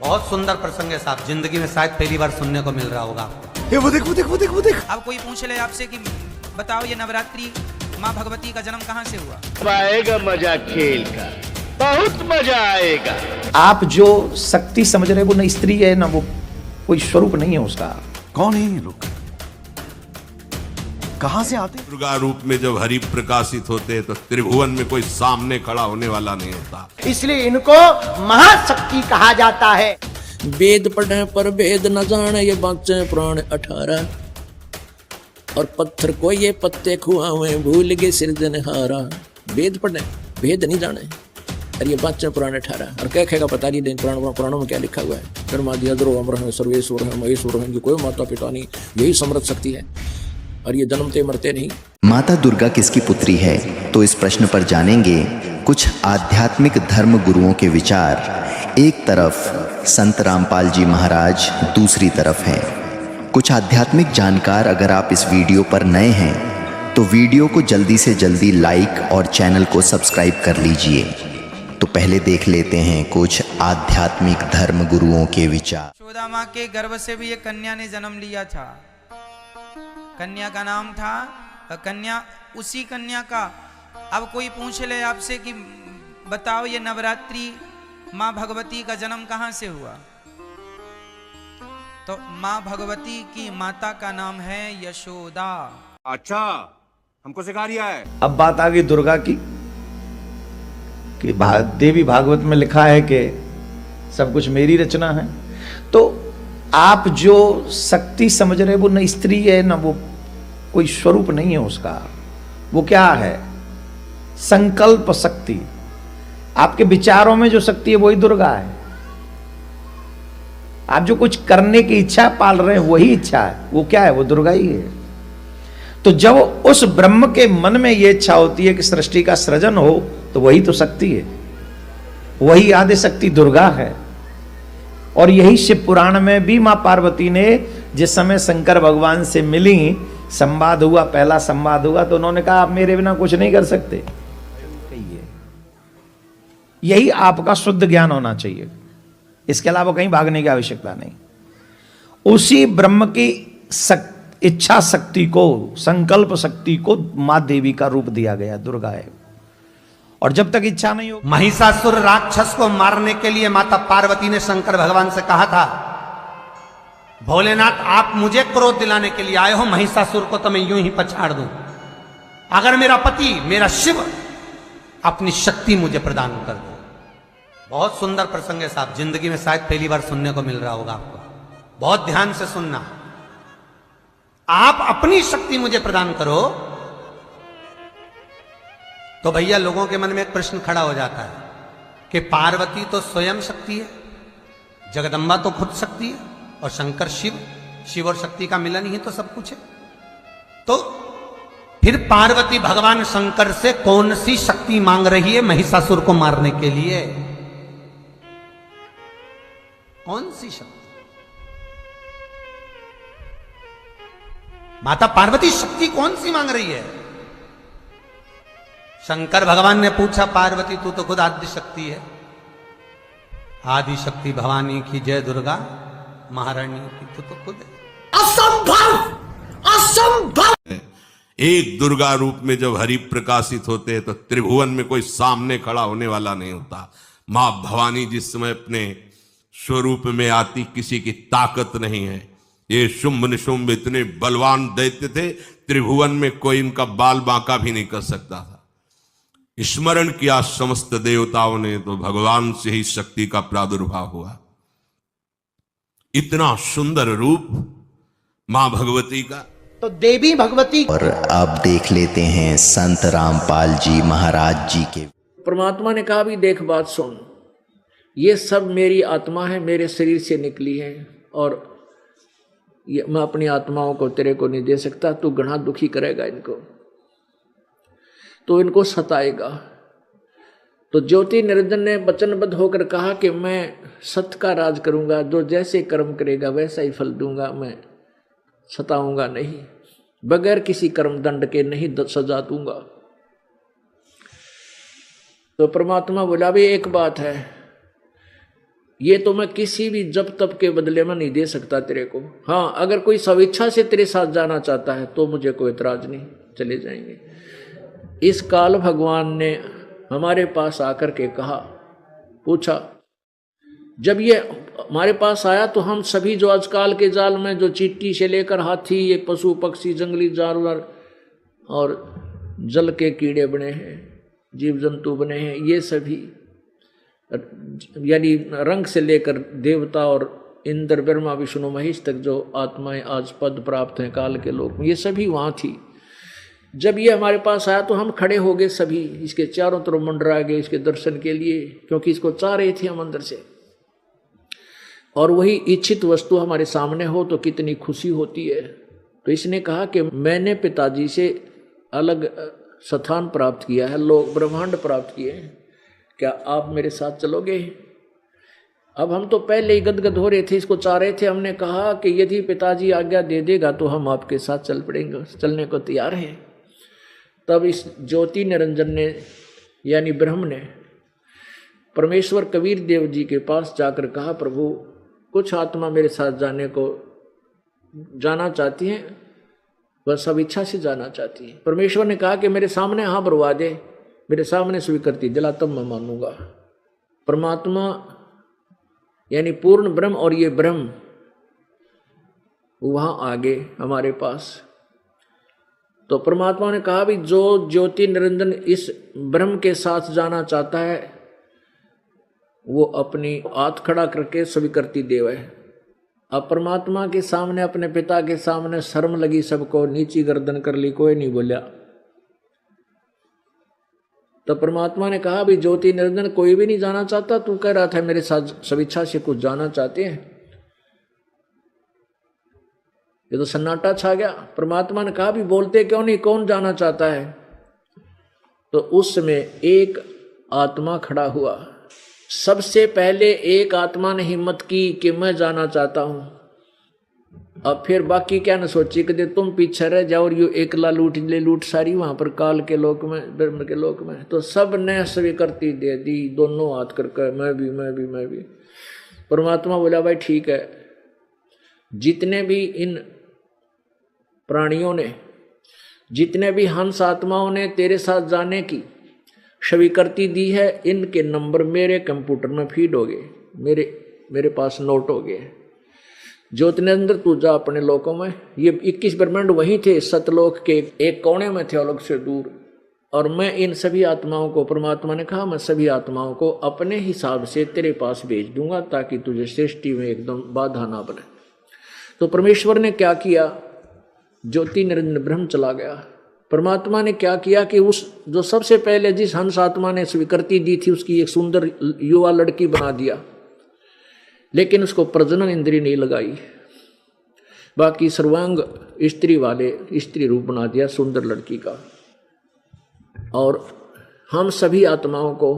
बहुत सुंदर प्रसंग है साहब, जिंदगी में शायद पहली बार सुनने को मिल रहा होगा आपको। ये वो देख वो देख वो देख वो देख। अब कोई पूछ ले आपसे कि बताओ ये नवरात्रि माँ भगवती का जन्म कहाँ से हुआ? आएगा मजा खेल का, बहुत मजा आएगा। आप जो शक्ति समझ रहे हो वो न स्त्री है ना वो कोई स्वरूप नहीं है उसका। कौन है ये लोग, कहां से आते? दुर्गा रूप में जब हरि प्रकाशित होते तो त्रिभुवन में कोई सामने खड़ा होने वाला नहीं होता। इसलिए इनको महाशक्ति कहा जाता है। वेद पढ़े पर वेद न जाने, ये बाँचे प्राण 18। और पत्थर को ये पत्ते खुआवे, भूल गए सृजनहारा। वेद पढ़े वेद नहीं जाने और ये बाँचे प्राण 18। और क्या कहेगा पता नहीं, पुराणों में क्या लिखा हुआ है? कर्मादि अद्रो अमर है, सर्वेश्वर है, महेश्वर है, कोई माता पिता नहीं, यही समृद्ध शक्ति है और ये जन्मते मरते नहीं। माता दुर्गा किसकी पुत्री है, तो इस प्रश्न पर जानेंगे कुछ आध्यात्मिक धर्म गुरुओं के विचार। एक तरफ संत रामपाल जी महाराज, दूसरी तरफ हैं कुछ आध्यात्मिक जानकार। अगर आप इस वीडियो पर नए हैं तो वीडियो को जल्दी से जल्दी लाइक और चैनल को सब्सक्राइब कर लीजिए। तो पहले देख लेते हैं कुछ आध्यात्मिक धर्म गुरुओं के विचार। यशोदा माँ के गर्भ से भी एक कन्या ने जन्म लिया था। कन्या का नाम था कन्या, उसी कन्या का अब कोई पूछ ले आपसे कि बताओ ये नवरात्रि माँ भगवती का जन्म कहाँ से हुआ? तो माँ भगवती की माता का नाम है यशोदा। अच्छा, हमको सिखा रिया है। अब बात आ गई दुर्गा की कि देवी भागवत में लिखा है कि सब कुछ मेरी रचना है। तो आप जो शक्ति समझ रहे वो न स्त्री है ना वो कोई स्वरूप नहीं है उसका। वो क्या है? संकल्प शक्ति। आपके विचारों में जो शक्ति है वही दुर्गा है। आप जो कुछ करने की इच्छा पाल रहे हैं वही इच्छा है, वो क्या है? वो दुर्गा ही है। तो जब उस ब्रह्म के मन में यह इच्छा होती है कि सृष्टि का सृजन हो तो वही तो शक्ति है, वही आदि शक्ति दुर्गा है। और यही शिव पुराण में भी मां पार्वती ने जिस समय शंकर भगवान से मिली, संवाद हुआ, पहला संवाद हुआ, तो उन्होंने कहा आप मेरे बिना कुछ नहीं कर सकते। यही आपका शुद्ध ज्ञान होना चाहिए, इसके अलावा कहीं भागने की आवश्यकता नहीं। उसी ब्रह्म की इच्छा शक्ति को, संकल्प शक्ति को मां देवी का रूप दिया गया, दुर्गा है। और जब तक इच्छा नहीं हो, महिषासुर राक्षस को मारने के लिए माता पार्वती ने शंकर भगवान से कहा था, भोलेनाथ आप मुझे क्रोध दिलाने के लिए आए हो, महिषासुर को तो मैं यूं ही पछाड़ दूं, अगर मेरा पति मेरा शिव अपनी शक्ति मुझे प्रदान कर दो। बहुत सुंदर प्रसंग है साहब, जिंदगी में शायद पहली बार सुनने को मिल रहा होगा आपको। बहुत ध्यान से सुनना। आप अपनी शक्ति मुझे प्रदान करो तो भैया लोगों के मन में एक प्रश्न खड़ा हो जाता है कि पार्वती तो स्वयं शक्ति है, जगदम्बा तो खुद शक्ति है, और शंकर शिव, शिव और शक्ति का मिलन ही तो सब कुछ है। तो फिर पार्वती भगवान शंकर से कौन सी शक्ति मांग रही है महिषासुर को मारने के लिए? कौन सी शक्ति? माता पार्वती शक्ति कौन सी मांग रही है? शंकर भगवान ने पूछा, पार्वती तू तो खुद आदि शक्ति है, आदि शक्ति भवानी की जय, दुर्गा महारानी की तू तो खुद है। असंभव, असंभव। एक दुर्गा रूप में जब हरि प्रकाशित होते तो त्रिभुवन में कोई सामने खड़ा होने वाला नहीं होता। मां भवानी जिस समय अपने स्वरूप में आती, किसी की ताकत नहीं है। ये शुंभ निशुंभ इतने बलवान दैत्य थे, त्रिभुवन में कोई इनका बाल बांका भी नहीं कर सकता था। स्मरण किया समस्त देवताओं ने तो भगवान से ही शक्ति का प्रादुर्भाव हुआ। इतना सुंदर रूप मां भगवती का। तो देवी भगवती। और अब देख लेते हैं संत रामपाल जी महाराज जी के। परमात्मा ने कहा भी देख बात सुन, ये सब मेरी आत्मा है, मेरे शरीर से निकली है, और ये मैं अपनी आत्माओं को तेरे को नहीं दे सकता। तू घना दुखी करेगा इनको, तो इनको सताएगा। तो ज्योति निरंजन ने वचनबद्ध होकर कहा कि मैं सत्य का राज करूंगा, जो जैसे कर्म करेगा वैसा ही फल दूंगा, मैं सताऊंगा नहीं, बगैर किसी कर्म दंड के नहीं सजा दूंगा। तो परमात्मा बोला भी एक बात है, ये तो मैं किसी भी जब तब के बदले में नहीं दे सकता तेरे को। हाँ, अगर कोई स्वेच्छा से तेरे साथ जाना चाहता है तो मुझे कोई एतराज नहीं, चले जाएंगे। इस काल भगवान ने हमारे पास आकर के कहा, पूछा, जब ये हमारे पास आया तो हम सभी जो आजकाल के जाल में जो चींटी से लेकर हाथी, ये पशु पक्षी, जंगली जानवर और जल के कीड़े बने हैं, जीव जंतु बने हैं, ये सभी यानी रंग से लेकर देवता और इंद्र, ब्रह्मा, विष्णु, महेश तक जो आत्माएं आज पद प्राप्त हैं काल के लोक में, ये सभी वहाँ थी। जब ये हमारे पास आया तो हम खड़े हो गए सभी, इसके चारों तरफ मंडरा गए इसके दर्शन के लिए, क्योंकि इसको चाह रहे थे हम अंदर से। और वही इच्छित वस्तु हमारे सामने हो तो कितनी खुशी होती है। तो इसने कहा कि मैंने पिताजी से अलग स्थान प्राप्त किया है, लोक ब्रह्मांड प्राप्त किए हैं, क्या आप मेरे साथ चलोगे? अब हम तो पहले ही गदगद हो रहे थे, इसको चाह रहे थे। हमने कहा कि यदि पिताजी आज्ञा दे देगा तो हम आपके साथ चल पड़ेंगे, चलने को तैयार हैं। तब इस ज्योति निरंजन ने यानी ब्रह्म ने परमेश्वर कबीर देव जी के पास जाकर कहा, प्रभु कुछ आत्मा मेरे साथ जाना चाहती हैं, वह सब इच्छा से जाना चाहती है। परमेश्वर ने कहा कि मेरे सामने हाँ भरवा दे, मेरे सामने स्वीकृति दिला, तब मैं मानूंगा। परमात्मा यानी पूर्ण ब्रह्म और ये ब्रह्म वहां आगे हमारे पास। तो परमात्मा ने कहा भी जो ज्योति निरंजन इस ब्रह्म के साथ जाना चाहता है वो अपनी हाथ खड़ा करके स्वीकृति देवे। अब परमात्मा के सामने, अपने पिता के सामने शर्म लगी सबको, नीची गर्दन कर ली, कोई नहीं बोला। तो परमात्मा ने कहा भी ज्योति निरंजन कोई भी नहीं जाना चाहता, तू कह रहा था मेरे साथ स्वेच्छा से कुछ जाना चाहते हैं। ये तो सन्नाटा छा गया। परमात्मा ने कहा भी बोलते क्यों नहीं, कौन जाना चाहता है? तो उस समय एक आत्मा खड़ा हुआ। सबसे पहले एक आत्मा ने हिम्मत की कि मैं जाना चाहता हूं। अब फिर बाकी क्या न सोची कि तुम पीछे रह जाओ और यू एकला लूट सारी वहां पर काल के लोक में, ब्रह्म के लोक में। तो सब ने स्वीकृति दे दी, दोनों हाथ करके मैं भी। परमात्मा बोला भाई ठीक है, जितने भी इन प्राणियों ने, जितने भी हंस आत्माओं ने तेरे साथ जाने की स्वीकृति दी है, इनके नंबर मेरे कंप्यूटर में फीड हो गए, मेरे पास नोट हो गए। ज्योतिनेंद्र तू जा अपने लोकों में। ये 21 ब्रह्मांड वहीं थे, सतलोक के एक कोने में थे, अलग से दूर। और मैं इन सभी आत्माओं को, परमात्मा ने कहा मैं सभी आत्माओं को अपने हिसाब से तेरे पास भेज दूंगा ताकि तुझे सृष्टि में एकदम बाधा ना बने। तो परमेश्वर ने क्या किया, ज्योति निरंजन ब्रह्म चला गया। परमात्मा ने क्या किया कि उस जो सबसे पहले जिस हंस आत्मा ने स्वीकृति दी थी उसकी एक सुंदर युवा लड़की बना दिया, लेकिन उसको प्रजनन इंद्रिय नहीं लगाई। बाकी सर्वांग स्त्री वाले स्त्री रूप बना दिया सुंदर लड़की का। और हम सभी आत्माओं को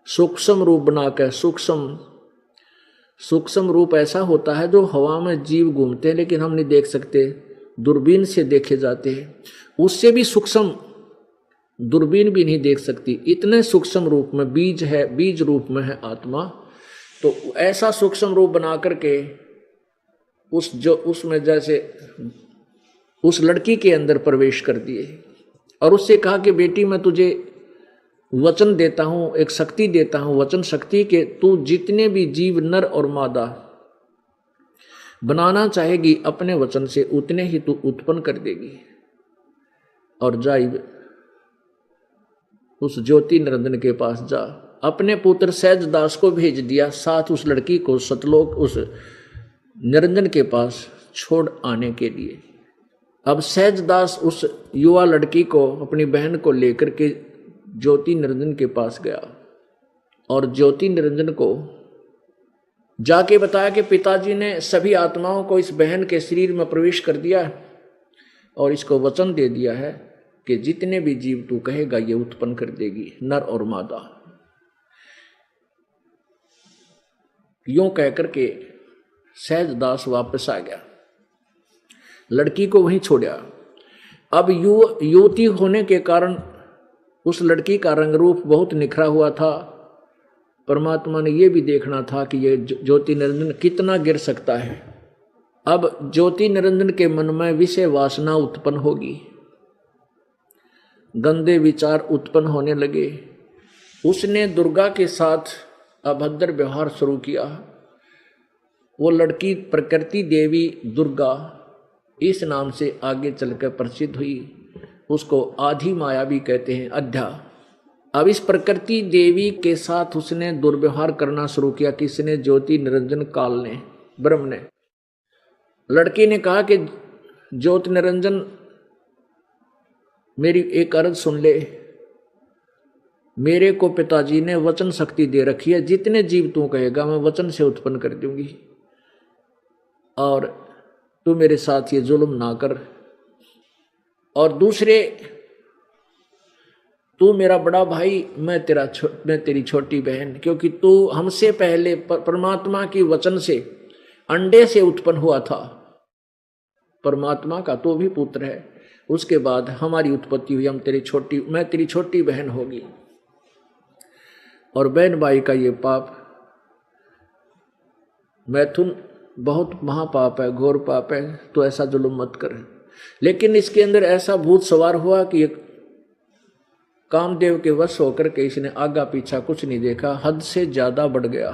सूक्ष्म रूप बनाकर, सूक्ष्म रूप ऐसा होता है जो हवा में जीव घूमते हैं लेकिन हम नहीं देख सकते, दूरबीन से देखे जाते हैं। उससे भी सूक्ष्म दूरबीन भी नहीं देख सकती, इतने सूक्ष्म रूप में बीज है, बीज रूप में है आत्मा। तो ऐसा सूक्ष्म रूप बना करके उसमें जैसे उस लड़की के अंदर प्रवेश कर दिए और उससे कहा कि बेटी मैं तुझे वचन देता हूं, एक शक्ति देता हूं, वचन शक्ति के तू जितने भी जीव नर और मादा बनाना चाहेगी अपने वचन से उतने ही तू उत्पन्न कर देगी। और जा उस ज्योति निरंजन के पास जा। अपने पुत्र सहज दास को भेज दिया, साथ उस लड़की को सतलोक उस निरंजन के पास छोड़ आने के लिए। अब सहज दास उस युवा लड़की को, अपनी बहन को लेकर के ज्योति निरंजन के पास गया और ज्योति निरंजन को जाके बताया कि पिताजी ने सभी आत्माओं को इस बहन के शरीर में प्रवेश कर दिया और इसको वचन दे दिया है कि जितने भी जीव तू कहेगा ये उत्पन्न कर देगी, नर और मादा। यूं कहकर के सहज दास वापस आ गया, लड़की को वहीं छोड़ा। अब युवती होने के कारण उस लड़की का रंग रूप बहुत निखरा हुआ था परमात्मा ने ये भी देखना था कि ये ज्योति निरंजन कितना गिर सकता है। अब ज्योति निरंजन के मन में विषय वासना उत्पन्न होगी, गंदे विचार उत्पन्न होने लगे। उसने दुर्गा के साथ अभद्र व्यवहार शुरू किया। वो लड़की प्रकृति देवी दुर्गा इस नाम से आगे चलकर प्रसिद्ध हुई। उसको आधी माया भी कहते हैं, अध्या। अब इस प्रकृति देवी के साथ उसने दुर्व्यवहार करना शुरू किया। किसने? ज्योति निरंजन काल ने, ब्रह्म ने। लड़की ने कहा कि ज्योति निरंजन मेरी एक अर्ज सुन ले, मेरे को पिताजी ने वचन शक्ति दे रखी है, जितने जीव तू कहेगा मैं वचन से उत्पन्न कर दूंगी, और तू मेरे साथ ये जुल्म ना कर। और दूसरे, तू मेरा बड़ा भाई, मैं तेरी छोटी बहन, क्योंकि तू हमसे पहले परमात्मा की वचन से अंडे से उत्पन्न हुआ था। परमात्मा का तो भी पुत्र है, उसके बाद हमारी उत्पत्ति हुई, मैं तेरी छोटी बहन होगी। और बहन भाई का ये पाप, मैथुन बहुत महापाप है, घोर पाप है, तो ऐसा जुल्म मत कर। लेकिन इसके अंदर ऐसा भूत सवार हुआ कि एक कामदेव के वश होकर के इसने आगा पीछा कुछ नहीं देखा, हद से ज्यादा बढ़ गया।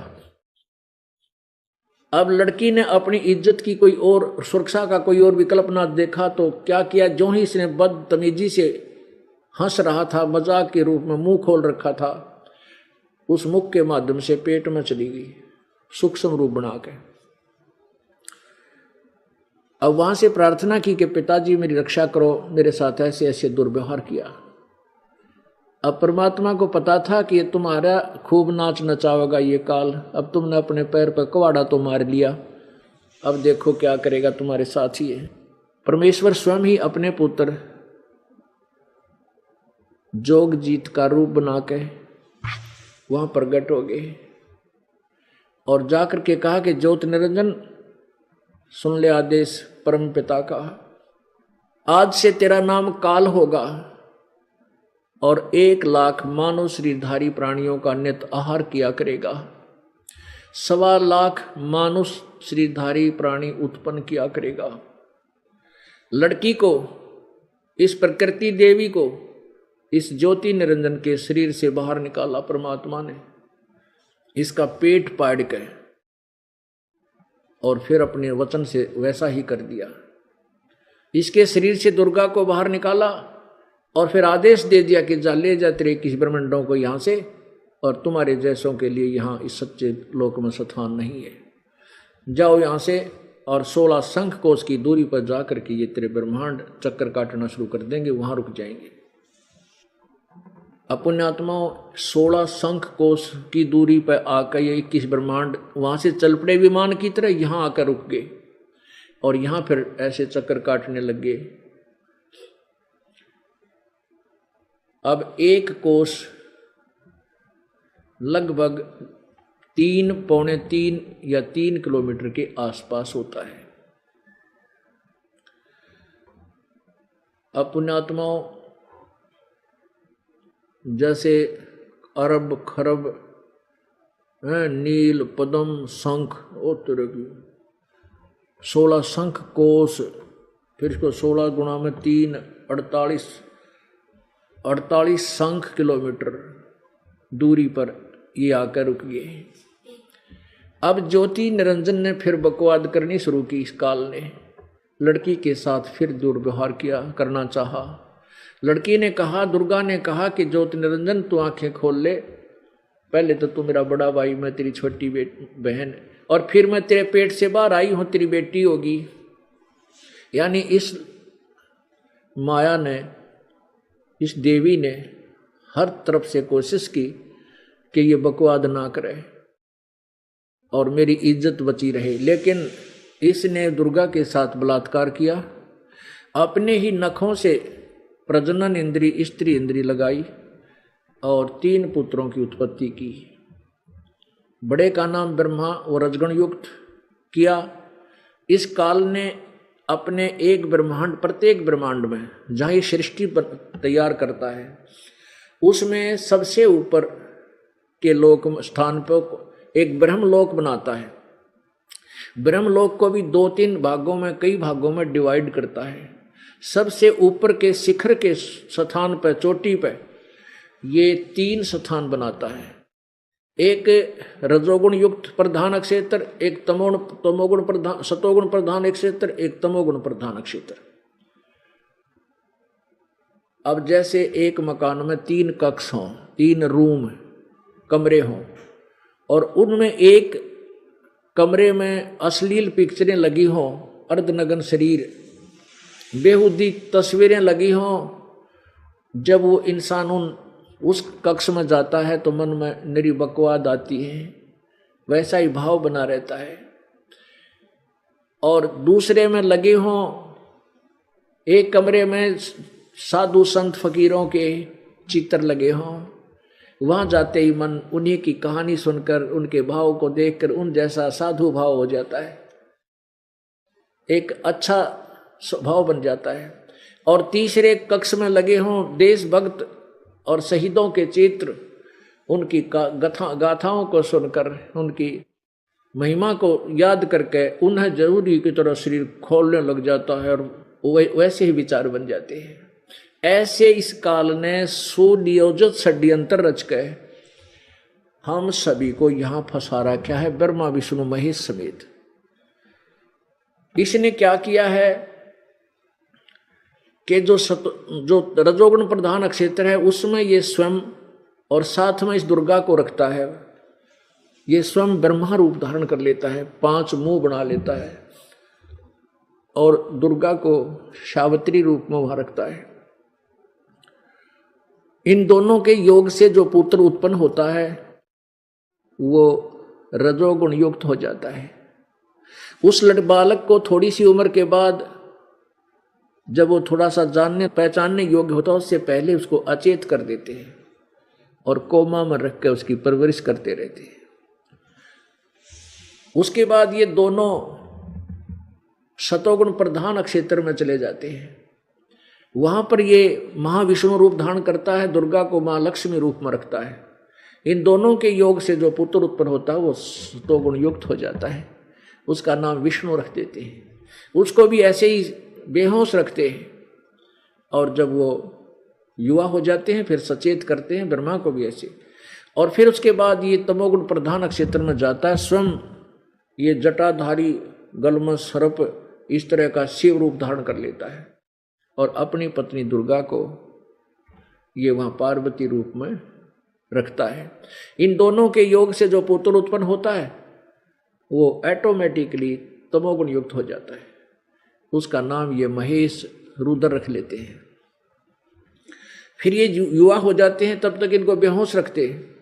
अब लड़की ने अपनी इज्जत की कोई और, सुरक्षा का कोई और विकल्प ना देखा तो क्या किया, जो ही इसने बदतमीजी से हंस रहा था, मजाक के रूप में मुंह खोल रखा था, उस मुख के माध्यम से पेट में चली गई सूक्ष्म रूप बना के। अब वहां से प्रार्थना की कि पिताजी मेरी रक्षा करो, मेरे साथ ऐसे ऐसे दुर्व्यवहार किया। अब परमात्मा को पता था कि ये तुम्हारा खूब नाच नचावेगा ये काल। अब तुमने अपने पैर पर कुवाड़ा तो मार लिया, अब देखो क्या करेगा, तुम्हारे साथ ही है। परमेश्वर स्वयं ही अपने पुत्र जोग जीत का रूप बना के वहां प्रकट हो गए और जाकर के कहा कि ज्योति निरंजन सुन ले आदेश परम पिता का, आज से तेरा नाम काल होगा और 1,00,000 मानव शरीरधारी प्राणियों का नित आहार किया करेगा। 1,25,000 मानव शरीरधारी प्राणी उत्पन्न किया करेगा। लड़की को, इस प्रकृति देवी को, इस ज्योति निरंजन के शरीर से बाहर निकाला परमात्मा ने, इसका पेट पाड़ के, और फिर अपने वचन से वैसा ही कर दिया। इसके शरीर से दुर्गा को बाहर निकाला और फिर आदेश दे दिया कि जा ले जा तेरे 21 ब्रह्मांडों को यहाँ से, और तुम्हारे जैसों के लिए यहाँ इस सच्चे लोक में स्थान नहीं है, जाओ यहाँ से। और 16 शंख कोश की दूरी पर जाकर के ये तेरे ब्रह्मांड चक्कर काटना शुरू कर देंगे, वहां रुक जाएंगे। पुण्यात्माओं, 16 शंख कोश की दूरी पर आकर ये 21 ब्रह्मांड वहां से चल पड़े विमान की तरह, यहां आकर रुक गए और यहां फिर ऐसे चक्कर काटने लग गए। अब एक कोश लगभग 3, पौने 3 या 3 किलोमीटर के आसपास होता है। अब पुण्यात्माओं, जैसे अरब खरब नील पद्म शंख और तरह की 16 शंख कोश, फिर इसको 16 गुणा में 3, 48 शंख किलोमीटर दूरी पर ये आकर रुक गए। अब ज्योति निरंजन ने फिर बकवाद करनी शुरू की। इस काल ने लड़की के साथ फिर दुर्व्यवहार करना चाहा। लड़की ने कहा, दुर्गा ने कहा कि ज्योति निरंजन तू आंखें खोल ले, पहले तो तू मेरा बड़ा भाई, मैं तेरी छोटी बहन, और फिर मैं तेरे पेट से बाहर आई हूं, तेरी बेटी होगी। यानी इस माया ने, इस देवी ने हर तरफ से कोशिश की कि ये बकवाद ना करे और मेरी इज्जत बची रहे, लेकिन इसने दुर्गा के साथ बलात्कार किया। अपने ही नखों से प्रजनन इंद्री, स्त्री इंद्री लगाई और 3 पुत्रों की उत्पत्ति की। बड़े का नाम ब्रह्मा और रजगण युक्त किया। इस काल ने अपने एक ब्रह्मांड, प्रत्येक ब्रह्मांड में जहाँ ये सृष्टि तैयार करता है, उसमें सबसे ऊपर के लोक स्थान पर एक ब्रह्मलोक बनाता है। ब्रह्मलोक को भी 2-3 भागों में, कई भागों में डिवाइड करता है। सबसे ऊपर के शिखर के स्थान पर, चोटी पर ये 3 स्थान बनाता है। एक रजोगुण युक्त प्रधान क्षेत्र, एक तमोगुण प्रधान, सतोगुण प्रधान एक क्षेत्र, एक तमोगुण प्रधान क्षेत्र। अब जैसे एक मकान में 3 कक्ष हों, 3 रूम कमरे हों, और उनमें एक कमरे में अश्लील पिक्चरें लगी हों, अर्धनग्न शरीर, बेहुदी तस्वीरें लगी हों, जब वो इंसान उस कक्ष में जाता है तो मन में निरी बकवाद आती है, वैसा ही भाव बना रहता है। और दूसरे में लगे हों, एक कमरे में साधु संत फकीरों के चित्र लगे हों, वहां जाते ही मन उन्हीं की कहानी सुनकर, उनके भाव को देखकर उन जैसा साधु भाव हो जाता है, एक अच्छा स्वभाव बन जाता है। और तीसरे कक्ष में लगे हों देशभक्त और शहीदों के चित्र, उनकी गाथाओं को सुनकर, उनकी महिमा को याद करके उन्हें जरूरी की तरह शरीर खोलने लग जाता है और वैसे ही विचार बन जाते हैं। ऐसे इस काल ने सुनियोजित षड्यंत्र रच के हम सभी को यहां फंसा रखा है, ब्रह्मा विष्णु महेश समेत। इसने क्या किया है कि जो रजोगुण प्रधान क्षेत्र है उसमें ये स्वयं, और साथ में इस दुर्गा को रखता है, ये स्वयं ब्रह्मा रूप धारण कर लेता है, 5 मुंह बना लेता है, और दुर्गा को सावित्री रूप में वहां रखता है। इन दोनों के योग से जो पुत्र उत्पन्न होता है वो रजोगुण युक्त हो जाता है। उस बालक को थोड़ी सी उम्र के बाद, जब वो थोड़ा सा जानने पहचानने योग्य होता है, उससे पहले उसको अचेत कर देते हैं और कोमा में रख के उसकी परवरिश करते रहते हैं। उसके बाद ये दोनों सतोगुण प्रधान क्षेत्र में चले जाते हैं। वहां पर ये महाविष्णु रूप धारण करता है, दुर्गा को मां लक्ष्मी रूप में रखता है। इन दोनों के योग से जो पुत्र उत्पन्न होता है वो सतोगुण युक्त हो जाता है, उसका नाम विष्णु रख देते हैं। उसको भी ऐसे ही बेहोश रखते हैं, और जब वो युवा हो जाते हैं फिर सचेत करते हैं, ब्रह्मा को भी ऐसे। और फिर उसके बाद ये तमोगुण प्रधान क्षेत्र में जाता है, स्वयं ये जटाधारी गलम सर्प इस तरह का शिव रूप धारण कर लेता है, और अपनी पत्नी दुर्गा को ये वहाँ पार्वती रूप में रखता है। इन दोनों के योग से जो पुत्र उत्पन्न होता है वो ऑटोमेटिकली तमोगुण युक्त हो जाता है, उसका नाम ये महेश रुद्र रख लेते हैं। फिर ये युवा हो जाते हैं, तब तक इनको बेहोश रखते हैं।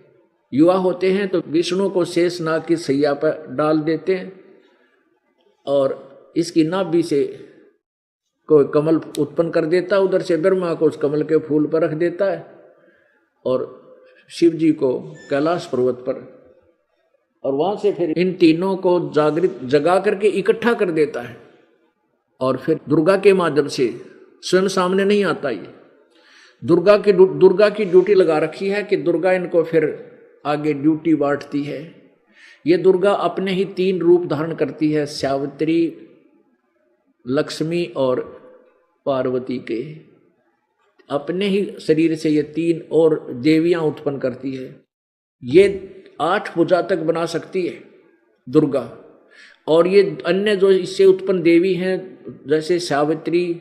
युवा होते हैं तो विष्णु को शेषनाग की सैया पर डाल देते हैं, और इसकी नाभि से कोई कमल उत्पन्न कर देता है, उधर से ब्रह्मा को उस कमल के फूल पर रख देता है, और शिव जी को कैलाश पर्वत पर, और वहां से फिर इन तीनों को जगा करके इकट्ठा कर देता है। और फिर दुर्गा के माध्यम से, स्वयं सामने नहीं आता, ये दुर्गा की ड्यूटी लगा रखी है कि दुर्गा इनको फिर आगे ड्यूटी बांटती है। ये दुर्गा अपने ही 3 रूप धारण करती है, सावित्री, लक्ष्मी और पार्वती के। अपने ही शरीर से ये 3 और देवियां उत्पन्न करती है। ये 8 भुजा तक बना सकती है दुर्गा, और ये अन्य जो इससे उत्पन्न देवी हैं जैसे सावित्री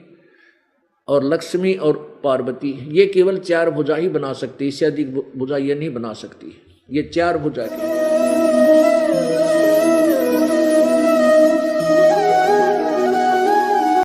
और लक्ष्मी और पार्वती, ये केवल 4 भुजा ही बना सकती है, इससे अधिक भुजा ये नहीं बना सकती। ये 4 भुजा की